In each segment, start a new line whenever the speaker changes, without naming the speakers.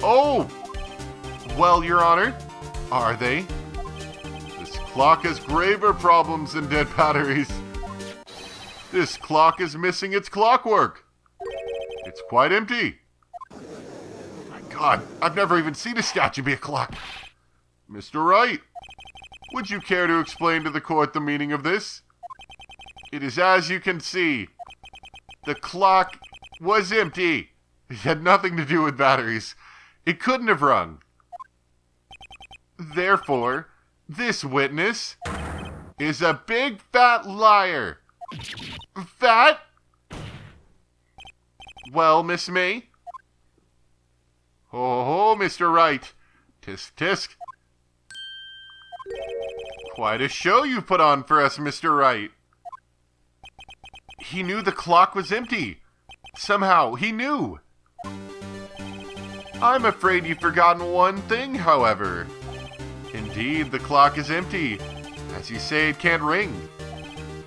Oh! Well, Your Honor, are they? This clock has graver problems than dead batteries. This clock is missing its clockwork. It's quite empty. My God, I've never even seen a statue be a clock. Mr. Wright, would you care to explain to the court the meaning of this? It is as you can see. The clock was empty. It had nothing to do with batteries. It couldn't have rung. Therefore, this witness is a big fat liar. Fat? Well, Miss May? Oh, Mr. Wright. Tisk, tisk. Quite a show you put on for us, Mr. Wright. He knew the clock was empty. Somehow, he knew. I'm afraid you've forgotten one thing, however. Indeed, the clock is empty. As you say, it can't ring.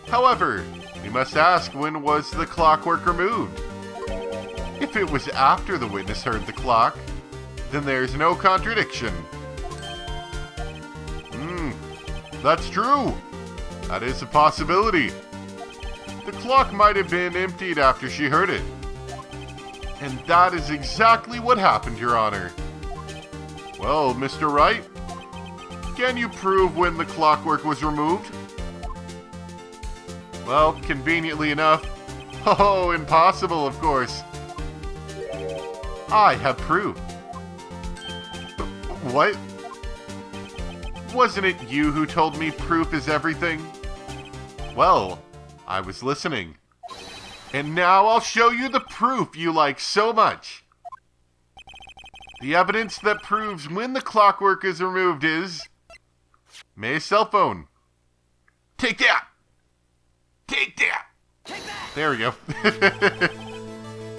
However, we must ask, when was the clockwork removed? If it was after the witness heard the clock, then there's no contradiction. That's true. That is a possibility. The clock might have been emptied after she heard it. And that is exactly what happened, Your Honor. Well, Mr. Wright, can you prove when the clockwork was removed? Well, conveniently enough. Oh, impossible, of course. I have proof. What? Wasn't it you who told me proof is everything? Well, I was listening. And now I'll show you the proof you like so much. The evidence that proves when the clockwork is removed is May's cell phone. Take that! Take that!
Take that!
There we go.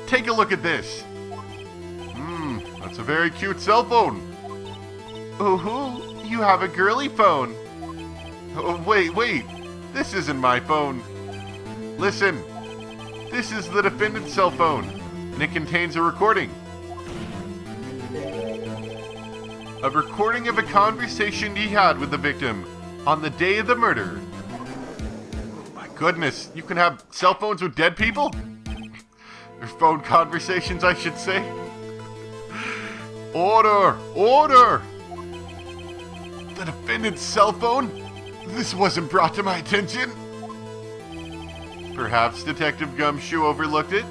Take a look at this. That's a very cute cell phone. Ooh, you have a girly phone. Oh, wait. This isn't my phone. Listen. This is the defendant's cell phone, and it contains a recording. A recording of a conversation he had with the victim on the day of the murder. Oh my goodness, you can have cell phones with dead people? Or phone conversations, I should say. Order! Order! The defendant's cell phone? This wasn't brought to my attention. Perhaps Detective Gumshoe overlooked it?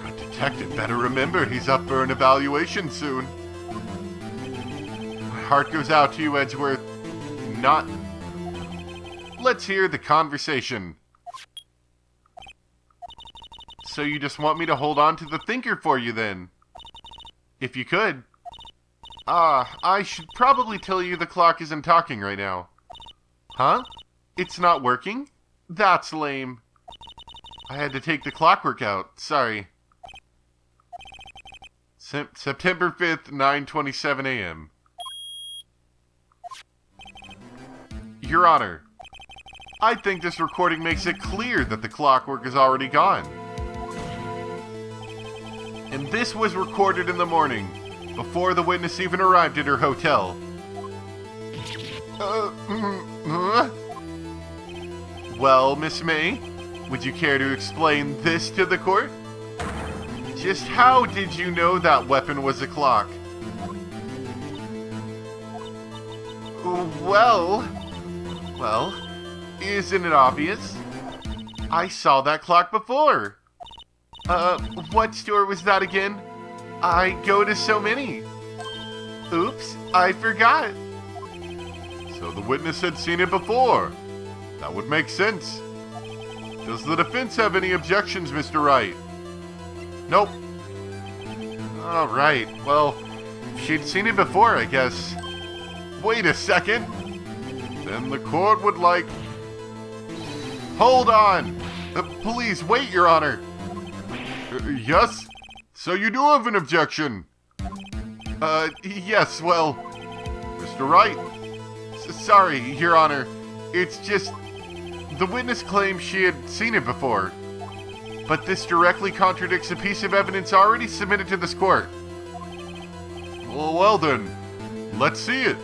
Good detective better remember he's up for an evaluation soon. My heart goes out to you, Edgeworth. Not. Let's hear the conversation. So you just want me to hold on to the thinker for you then? If you could. I should probably tell you the clock isn't talking right now. Huh? It's not working? That's lame. I had to take the clockwork out. Sorry. September 5th, 9:27 a.m. Your Honor, I think this recording makes it clear that the clockwork is already gone. And this was recorded in the morning, before the witness even arrived at her hotel. Well, Miss May, would you care to explain this to the court? Just how did you know that weapon was a clock? Well, isn't it obvious? I saw that clock before. What store was that again? I go to so many. Oops, I forgot. So the witness had seen it before. That would make sense. Does the defense have any objections, Mr. Wright? Nope. All right, well, she'd seen it before, I guess. Wait a second. Then the court would like... Hold on! Please wait, Your Honor. Yes? So you do have an objection? Yes, well... Mr. Wright? Sorry, Your Honor. It's just... The witness claimed she had seen it before. but this directly contradicts a piece of evidence already submitted to this court. Well then, let's see it.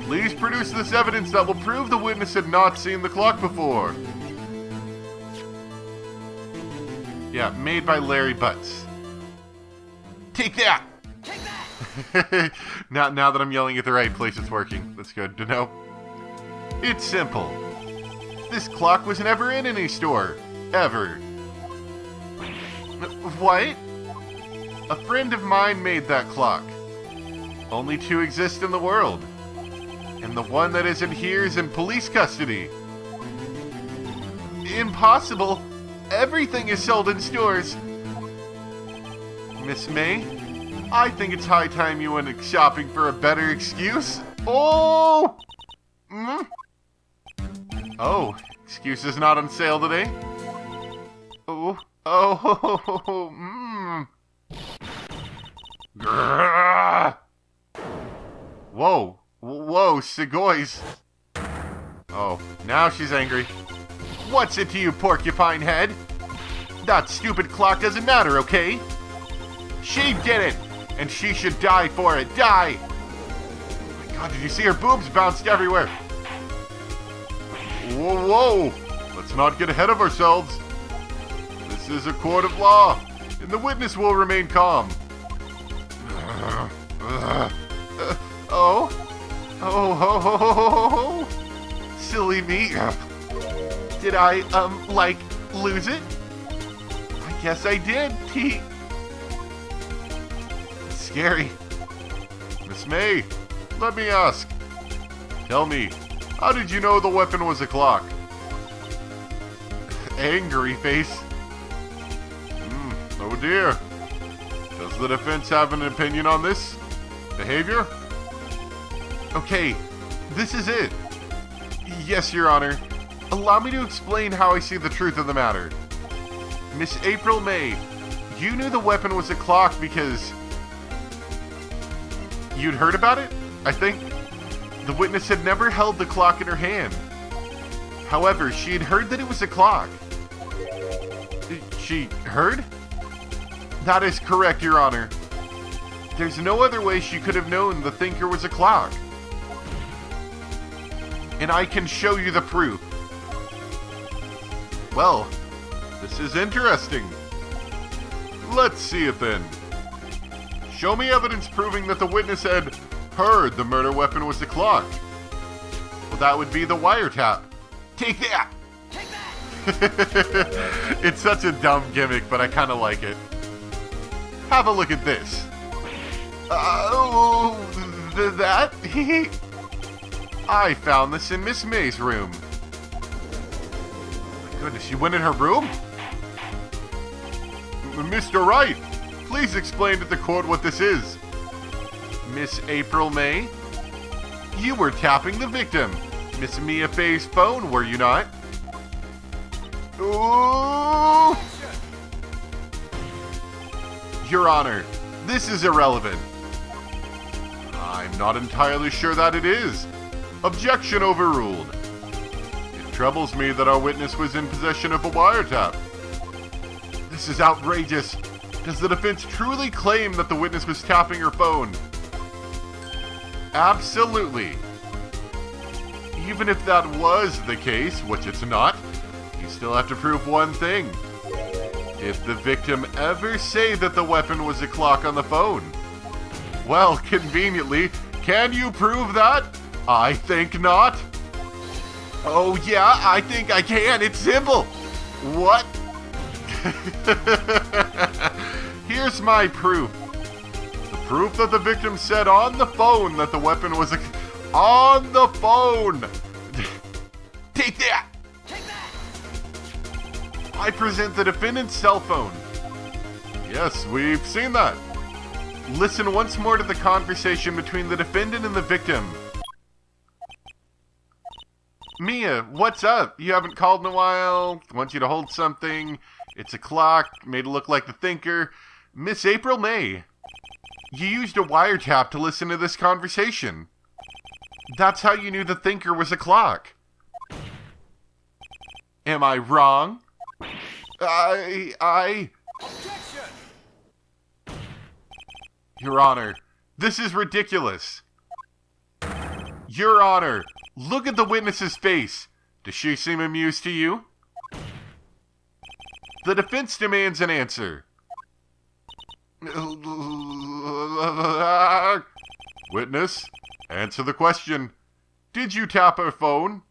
Please produce this evidence that will prove the witness had not seen the clock before. Yeah, made by Larry Butts. Take that! Take that! now that I'm yelling at the right place, it's working. That's good to know. It's simple. This clock was never in any store. Ever. What? A friend of mine made that clock. Only 2 exist in the world. And the one that isn't here is in police custody. Impossible. Everything is sold in stores. Miss May, I think it's high time you went shopping for a better excuse. Oh! Oh, excuse is not on sale today. Oh. Grrr. Whoa, Segoys. Oh, now she's angry. What's it to you, porcupine head? That stupid clock doesn't matter, okay? She did it, and she should die for it. Die! Oh my God, did you see her boobs bounced everywhere? Whoa! Let's not get ahead of ourselves. This is a court of law, and the witness will remain calm. Silly me. Did I, lose it? I guess I did, It's scary. Miss May, let me ask. Tell me, how did you know the weapon was a clock? Angry face. Oh dear. Does the defense have an opinion on this behavior? Okay, this is it. Yes, Your Honor. Allow me to explain how I see the truth of the matter. Miss April May, you knew the weapon was a clock because you'd heard about it, I think. The witness had never held the clock in her hand. However, she had heard that it was a clock. She heard? That is correct, Your Honor. There's no other way she could have known the thinker was a clock. And I can show you the proof. Well, this is interesting. Let's see it then. Show me evidence proving that the witness had heard the murder weapon was the clock. Well, that would be the wiretap. Take that! Take that! It's such a dumb gimmick, but I kind of like it. Have a look at this. That? I found this in Miss May's room. My goodness, she went in her room? Mr. Wright, please explain to the court what this is. Miss April May, you were tapping the victim, Miss Mia Fey's phone, were you not? Ooh! Your Honor, this is irrelevant. I'm not entirely sure that it is. Objection overruled. It troubles me that our witness was in possession of a wiretap. This is outrageous. Does the defense truly claim that the witness was tapping her phone? Absolutely. Even if that was the case, which it's not, you still have to prove one thing. If the victim ever say that the weapon was a clock on the phone? Well, conveniently, can you prove that? I think not. Oh yeah, I think I can. It's simple. What? Here's my proof. The proof that the victim said on the phone that the weapon was on the phone. Take that. Take that. I present the defendant's cell phone. Yes, we've seen that. Listen once more to the conversation between the defendant and the victim. Mia, what's up? You haven't called in a while. I want you to hold something. It's a clock, made to look like the thinker. Miss April May, you used a wiretap to listen to this conversation. That's how you knew the thinker was a clock. Am I wrong?
Objection!
Your Honor, this is ridiculous. Your Honor, look at the witness's face. Does she seem amused to you? The defense demands an answer. Witness, answer the question. Did you tap her phone?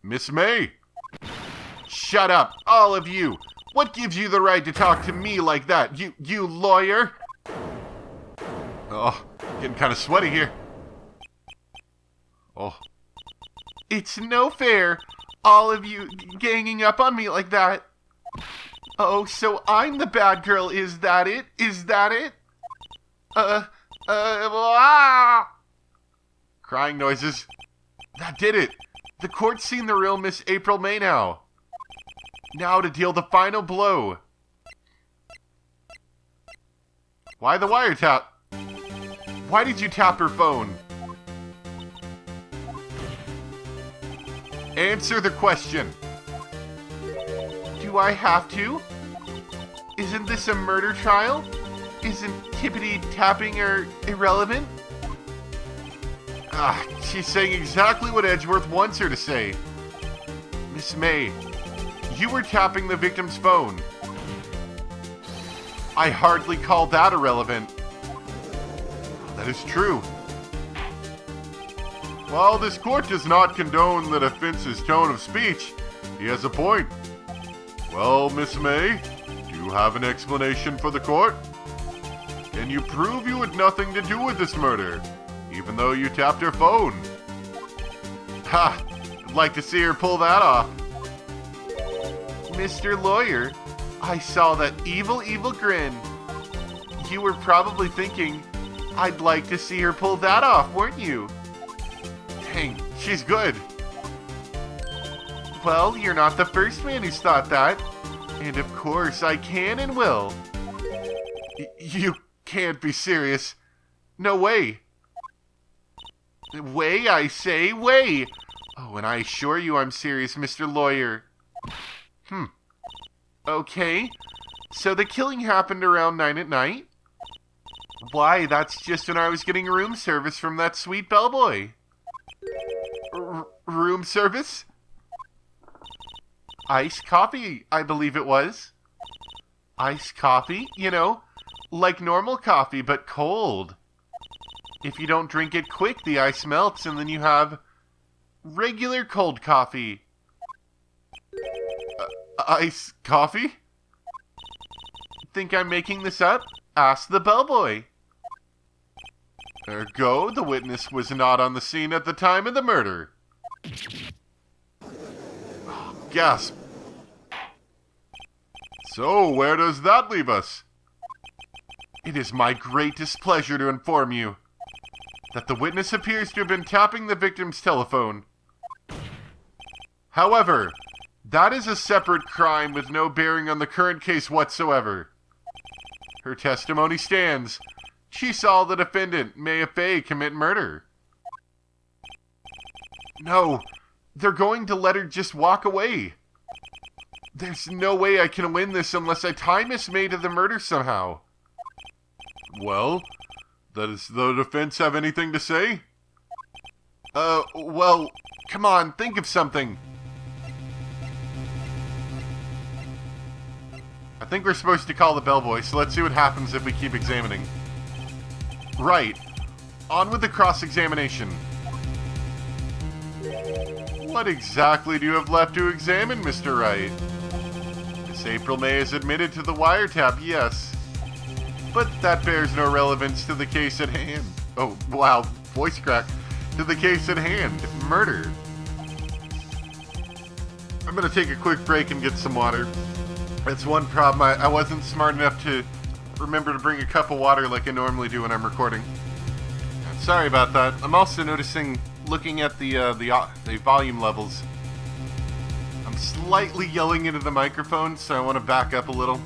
Miss May. Shut up, all of you. What gives you the right to talk to me like that, you lawyer? Oh, getting kind of sweaty here. Oh. It's no fair, all of you ganging up on me like that. Oh, so I'm the bad girl, is that it? Is that it? Crying noises. That did it. The court's seen the real Miss April May now. Now to deal the final blow. Why the wiretap? Why did you tap her phone? Answer the question. Do I have to? Isn't this a murder trial? Isn't tippity tapping her irrelevant? She's saying exactly what Edgeworth wants her to say. Miss May, you were tapping the victim's phone. I hardly call that irrelevant. That is true. While this court does not condone the defense's tone of speech, he has a point. Well, Miss May, do you have an explanation for the court? Can you prove you had nothing to do with this murder, even though you tapped her phone? Ha! I'd like to see her pull that off. Mr. Lawyer, I saw that evil grin. You were probably thinking, I'd like to see her pull that off, weren't you? Dang, she's good. Well, you're not the first man who's thought that. And of course, I can and will. You can't be serious. No way. Way, I say, way. Oh, and I assure you I'm serious, Mr. Lawyer. Okay. So the killing happened around 9 at night? Why, that's just when I was getting room service from that sweet bellboy. Room service? Iced coffee, I believe it was. Iced coffee? You know, like normal coffee, but cold. If you don't drink it quick, the ice melts, and then you have regular cold coffee. Iced coffee? Think I'm making this up? Ask the bellboy. Ergo, the witness was not on the scene at the time of the murder. Gasp. So, where does that leave us? It is my greatest pleasure to inform you that the witness appears to have been tapping the victim's telephone. However, that is a separate crime with no bearing on the current case whatsoever. Her testimony stands. She saw the defendant, Maya Fey, commit murder. No, they're going to let her just walk away. There's no way I can win this unless I tie Miss May to the murder somehow. Well, does the defense have anything to say? Well, come on, think of something. I think we're supposed to call the bellboy, so let's see what happens if we keep examining. Right. On with the cross-examination. What exactly do you have left to examine, Mr. Wright? Miss April May has admitted to the wiretap, yes. But that bears no relevance to the case at hand. Oh, wow, voice crack. To the case at hand, murder. I'm gonna take a quick break and get some water. That's one problem. I wasn't smart enough to remember to bring a cup of water like I normally do when I'm recording. Sorry about that. I'm also noticing, looking at the volume levels, I'm slightly yelling into the microphone, so I want to back up a little.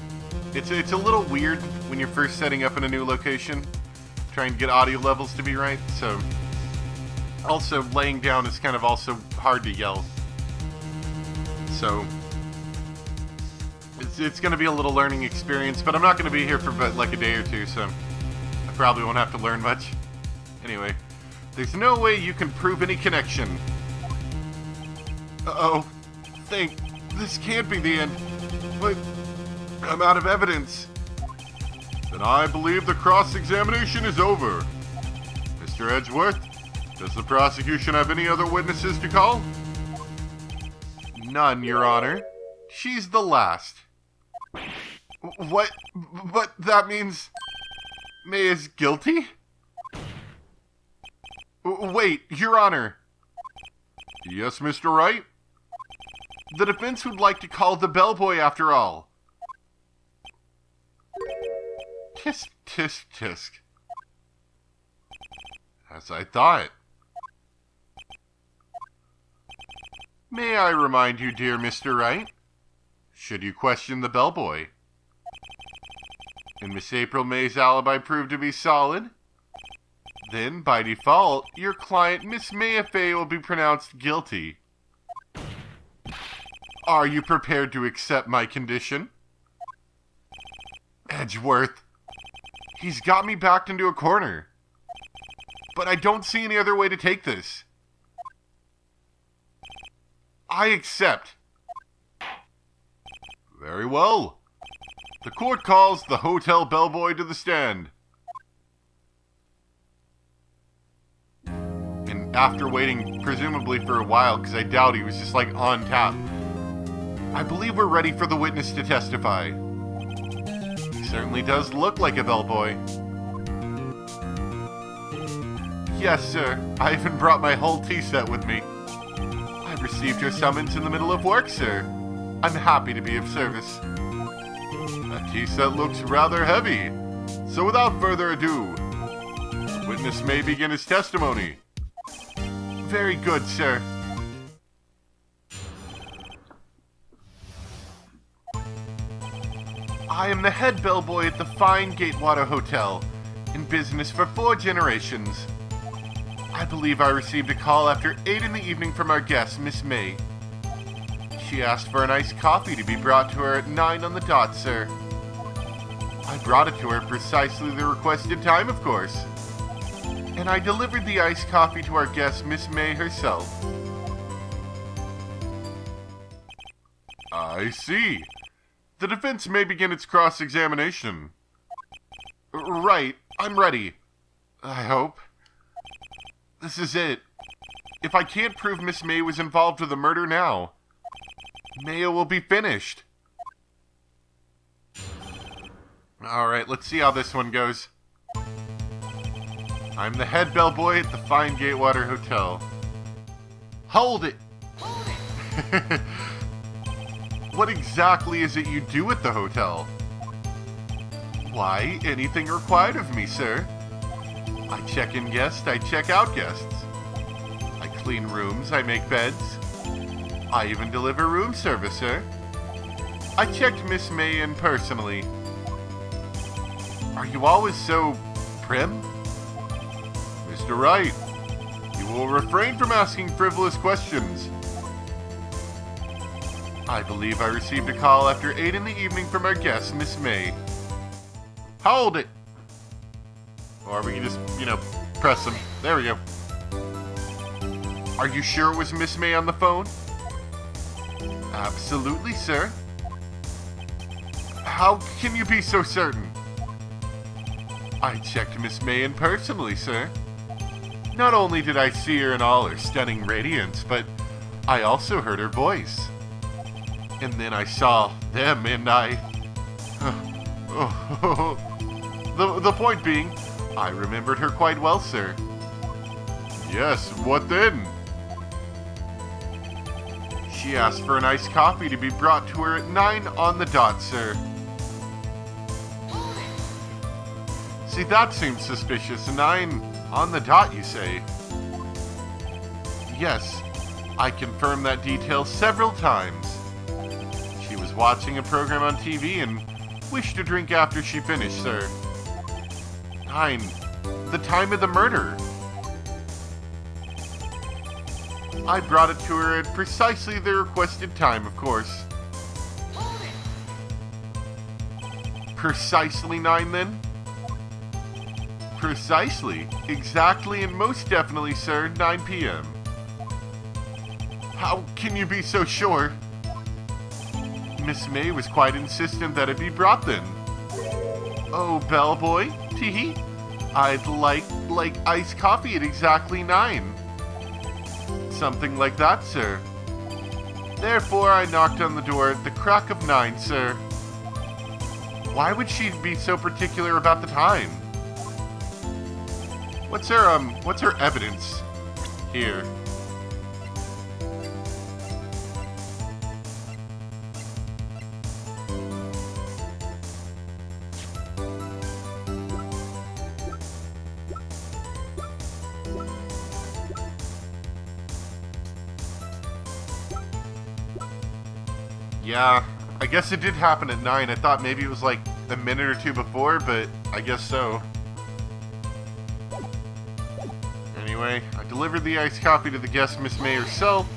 It's a little weird when you're first setting up in a new location, trying to get audio levels to be right, so also laying down is kind of also hard to yell. So It's going to be a little learning experience, but I'm not going to be here for like a day or two, so I probably won't have to learn much. Anyway, there's no way you can prove any connection. Uh-oh. This can't be the end. But I'm out of evidence. Then I believe the cross-examination is over. Mr. Edgeworth, does the prosecution have any other witnesses to call? None, Your Honor. She's the last. What? But that means May is guilty? Wait, Your Honor. Yes, Mr. Wright? The defense would like to call the bellboy after all. Tisk, tisk, tisk. As I thought. May I remind you, dear Mr. Wright, should you question the bellboy, and Miss April May's alibi proved to be solid, then, by default, your client, Miss Mayafay, will be pronounced guilty. Are you prepared to accept my condition? Edgeworth, he's got me backed into a corner. But I don't see any other way to take this. I accept. Very well. The court calls the hotel bellboy to the stand. And after waiting presumably for a while, because I doubt he was just like on tap, I believe we're ready for the witness to testify. He certainly does look like a bellboy. Yes, sir. I even brought my whole tea set with me. I received your summons in the middle of work, sir. I'm happy to be of service. That tea set looks rather heavy. So without further ado, the witness may begin his testimony. Very good, sir. I am the head bellboy at the fine Gatewater Hotel, in business for 4 generations. I believe I received a call after 8 in the evening from our guest, Miss May. She asked for an iced coffee to be brought to her at 9 on the dot, sir. I brought it to her precisely the requested time, of course. And I delivered the iced coffee to our guest, Miss May herself. I see. The defense may begin its cross-examination. Right, I'm ready. I hope. This is it. If I can't prove Miss May was involved with the murder now, Maya will be finished. Alright, let's see how this one goes. I'm the head bellboy at the fine Gatewater Hotel. Hold it! What exactly is it you do at the hotel? Why, anything required of me, sir. I check in guests, I check out guests. I clean rooms, I make beds. I even deliver room service, sir. I checked Miss May in personally. Are you always so prim? Mr. Wright, you will refrain from asking frivolous questions. I believe I received a call after 8 in the evening from our guest, Miss May. Hold it! Or we can just, press them. There we go. Are you sure it was Miss May on the phone? Absolutely, sir. How can you be so certain? I checked Miss May in personally, sir. Not only did I see her in all her stunning radiance, but I also heard her voice. And then I saw them, and the point being, I remembered her quite well, sir. Yes, what then? She asked for an iced coffee to be brought to her at 9 on the dot, sir. See, that seems suspicious. 9 on the dot, you say? Yes, I confirmed that detail several times. She was watching a program on TV and wished to drink after she finished, sir. 9. The time of the murder. I brought it to her at precisely the requested time, of course. Precisely 9 then? Precisely, exactly, and most definitely, sir, 9 p.m. How can you be so sure? Miss May was quite insistent that it be brought then. Oh, bellboy, teehee. I'd like iced coffee at exactly 9. Something like that, sir. Therefore, I knocked on the door at the crack of 9, sir. Why would she be so particular about the time? What's her evidence here? Yeah, I guess it did happen at 9. I thought maybe it was like a minute or two before, but I guess so. Anyway, I delivered the iced coffee to the guest, Miss May herself.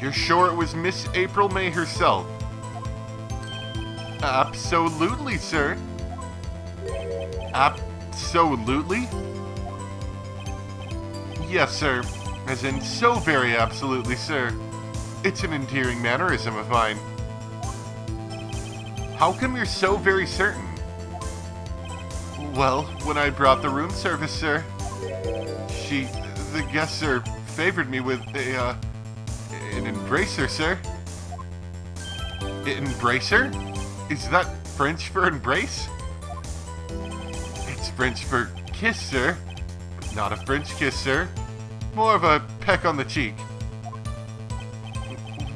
You're sure it was Miss April May herself? Absolutely, sir. Absolutely? Yes, sir. As in, so very absolutely, sir. It's an endearing mannerism of mine. How come you're so very certain? Well, when I brought the room service, sir, the guest, sir, favored me with an embracer, sir. Embracer? Is that French for embrace? It's French for kiss, sir. But not a French kiss, sir. More of a peck on the cheek.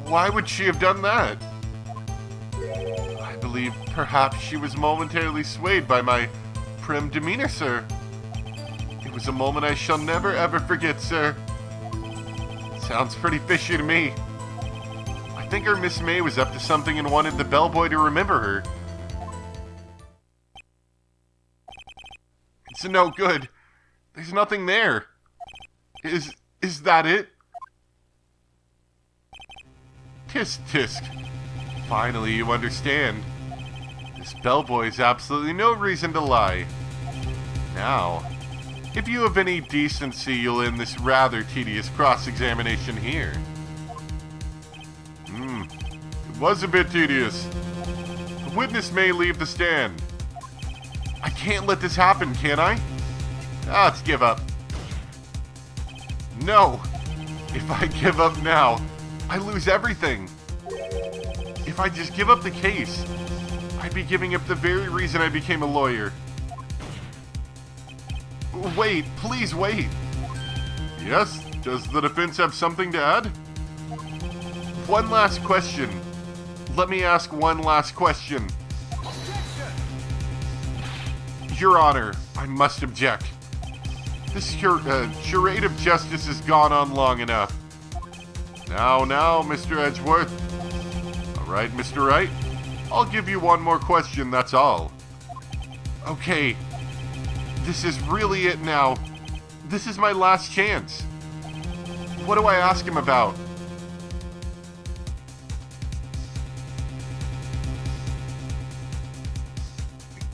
Why would she have done that? I believe perhaps she was momentarily swayed by my prim demeanor, sir. It was a moment I shall never ever forget, sir. Sounds pretty fishy to me. I think our Miss May was up to something and wanted the bellboy to remember her. It's no good. There's nothing there. Is that it? Tisk tisk. Finally you understand. This bellboy's absolutely no reason to lie. Now, if you have any decency, you'll end this rather tedious cross-examination here. It was a bit tedious. The witness may leave the stand. I can't let this happen, can I? Let's give up. No! If I give up now, I lose everything. If I just give up the case, I'd be giving up the very reason I became a lawyer. Wait, please wait. Yes, does the defense have something to add? One last question. Let me ask one last question. Your Honor, I must object. This charade of justice has gone on long enough. Now, Mr. Edgeworth. All right, Mr. Wright. I'll give you one more question, that's all. Okay. This is really it now. This is my last chance. What do I ask him about?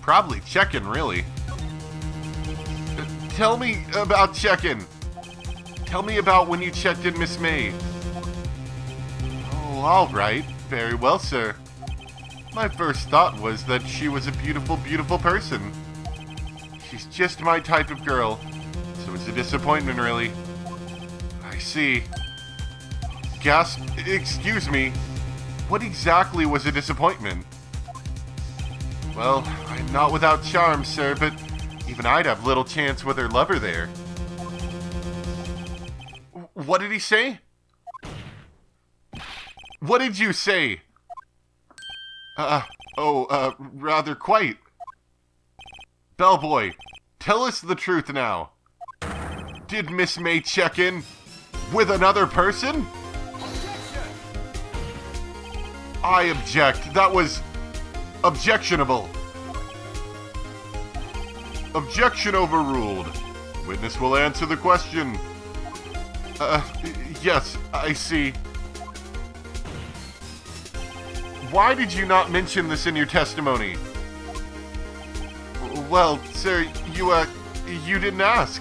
Probably check-in, really. Tell me about check-in. Tell me about when you checked in Miss May. Oh, all right. Very well, sir. My first thought was that she was a beautiful, beautiful person. She's just my type of girl, so it's a disappointment, really. I see. Gasp, excuse me. What exactly was a disappointment? Well, I'm not without charm, sir, but even I'd have little chance with her lover there. What did he say? What did you say? Rather quite. Bellboy, tell us the truth now. Did Miss May check in with another person? I object. That was objectionable. Objection overruled. Witness will answer the question. Yes, I see. Why did you not mention this in your testimony? Well, sir, you didn't ask.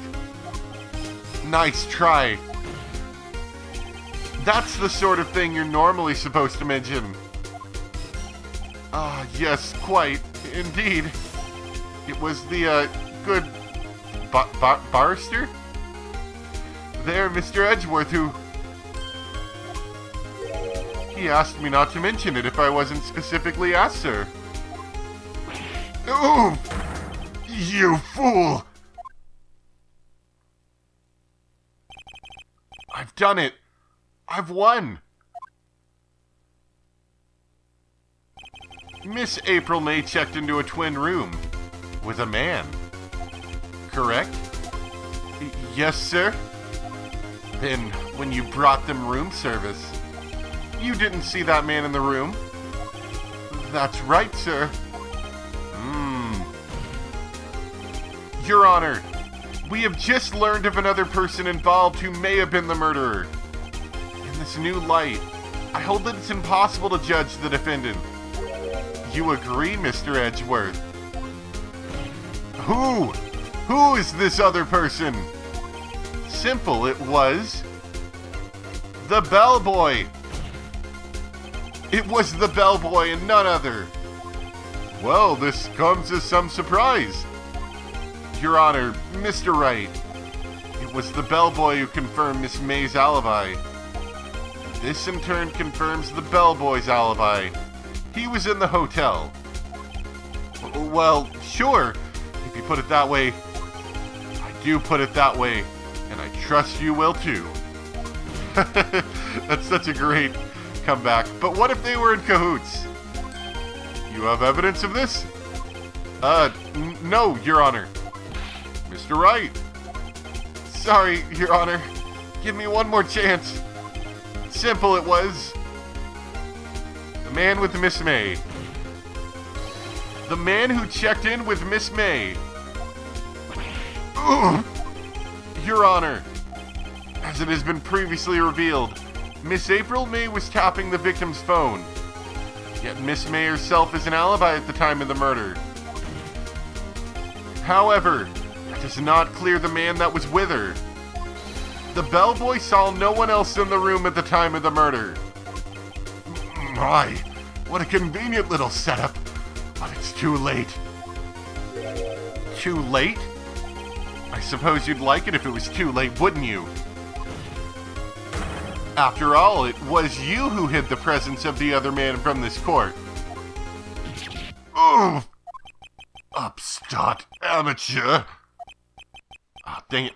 Nice try. That's the sort of thing you're normally supposed to mention. Ah, yes, quite. Indeed. It was the, good barrister? There, Mr. Edgeworth, who... He asked me not to mention it if I wasn't specifically asked, sir. Ooh! You fool! I've done it! I've won! Miss April May checked into a twin room with a man. Correct? Yes, sir? Then, when you brought them room service, you didn't see that man in the room? That's right, sir. Your Honor, we have just learned of another person involved who may have been the murderer. In this new light, I hold that it's impossible to judge the defendant. You agree, Mr. Edgeworth? Who is this other person? Simple, it was... the bellboy! It was the bellboy and none other. Well, this comes as some surprise. Your Honor, Mr. Wright, it was the bellboy who confirmed Miss May's alibi. This in turn confirms the bellboy's alibi. He was in the hotel. Well, sure, if you put it that way. I do put it that way, and I trust you will too. That's such a great comeback. But what if they were in cahoots? You have evidence of this? No, Your Honor. Mr. Wright. Sorry, Your Honor. Give me one more chance. Simple it was. The man with Miss May. The man who checked in with Miss May. Ugh. Your Honor, as it has been previously revealed, Miss April May was tapping the victim's phone. Yet Miss May herself is an alibi at the time of the murder. However, that does not clear the man that was with her. The bellboy saw no one else in the room at the time of the murder. My, what a convenient little setup. But it's too late. Too late? I suppose you'd like it if it was too late, wouldn't you? After all, it was you who hid the presence of the other man from this court. Ugh! Upstart amateur! Ah, dang it.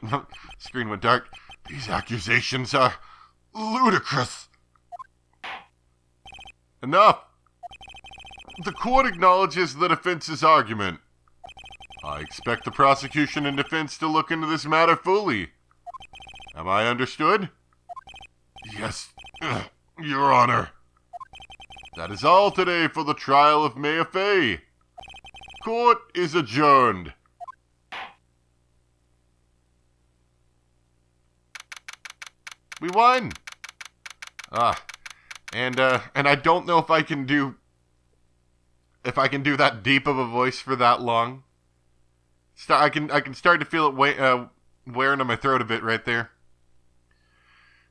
Screen went dark. These accusations are ludicrous. Enough! The court acknowledges the defense's argument. I expect the prosecution and defense to look into this matter fully. Am I understood? Yes, Your Honor. That is all today for the trial of Maya Fey. Court is adjourned. We won! And I don't know if I can do that deep of a voice for that long. I can start to feel it wearing on my throat a bit right there.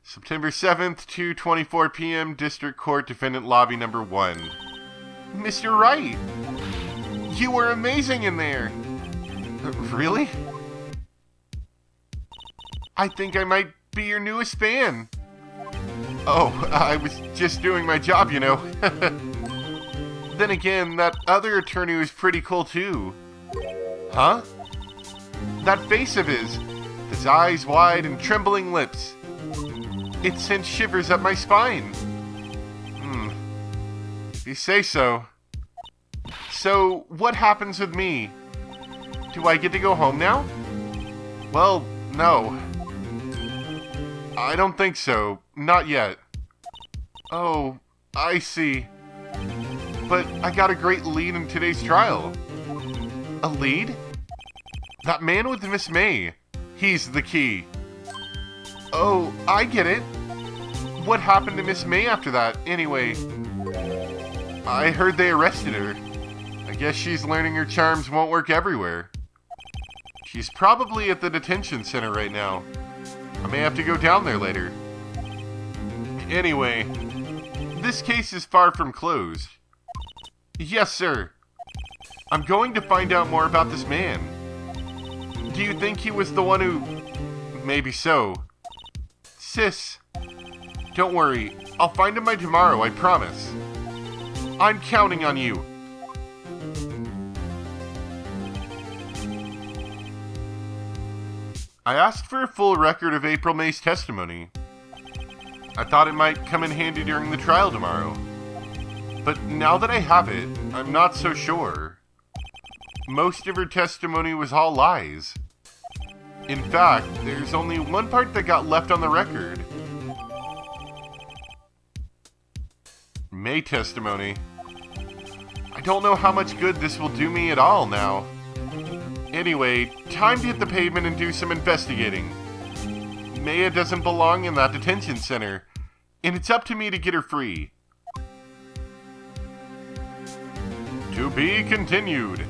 September 7th, 2:24 p.m., District Court, Defendant Lobby Number 1. Mr. Wright! You were amazing in there! Really? I think I might be your newest fan. Oh, I was just doing my job, you know. Then again, that other attorney was pretty cool too. Huh? That face of his eyes wide and trembling lips. It sent shivers up my spine. If you say so. So, what happens with me? Do I get to go home now? Well, no. I don't think so. Not yet. Oh, I see. But I got a great lead in today's trial. A lead? That man with Miss May. He's the key. Oh, I get it. What happened to Miss May after that, anyway? I heard they arrested her. I guess she's learning her charms won't work everywhere. She's probably at the detention center right now. I may have to go down there later. Anyway, this case is far from closed. Yes, sir. I'm going to find out more about this man. Do you think he was the one who... Maybe so. Sis, don't worry. I'll find him by tomorrow, I promise. I'm counting on you. I asked for a full record of April May's testimony. I thought it might come in handy during the trial tomorrow. But now that I have it, I'm not so sure. Most of her testimony was all lies. In fact, there's only one part that got left on the record. May testimony. I don't know how much good this will do me at all now. Anyway, time to hit the pavement and do some investigating. Maya doesn't belong in that detention center, and it's up to me to get her free. To be continued.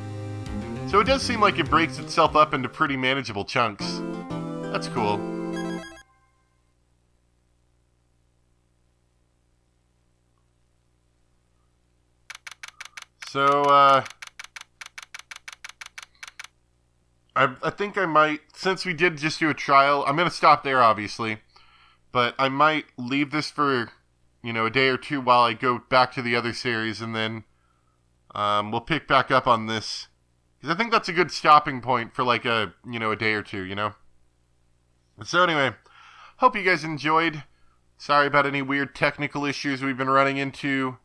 So it does seem like it breaks itself up into pretty manageable chunks. That's cool. So, I think I might, since we did just do a trial, I'm going to stop there, obviously. But I might leave this for, a day or two while I go back to the other series, and then we'll pick back up on this. Because I think that's a good stopping point for, like, a day or two, So anyway, hope you guys enjoyed. Sorry about any weird technical issues we've been running into.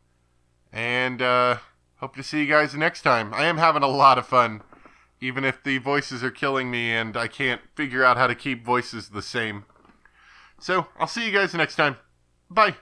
And, hope to see you guys next time. I am having a lot of fun. Even if the voices are killing me and I can't figure out how to keep voices the same. So, I'll see you guys next time. Bye.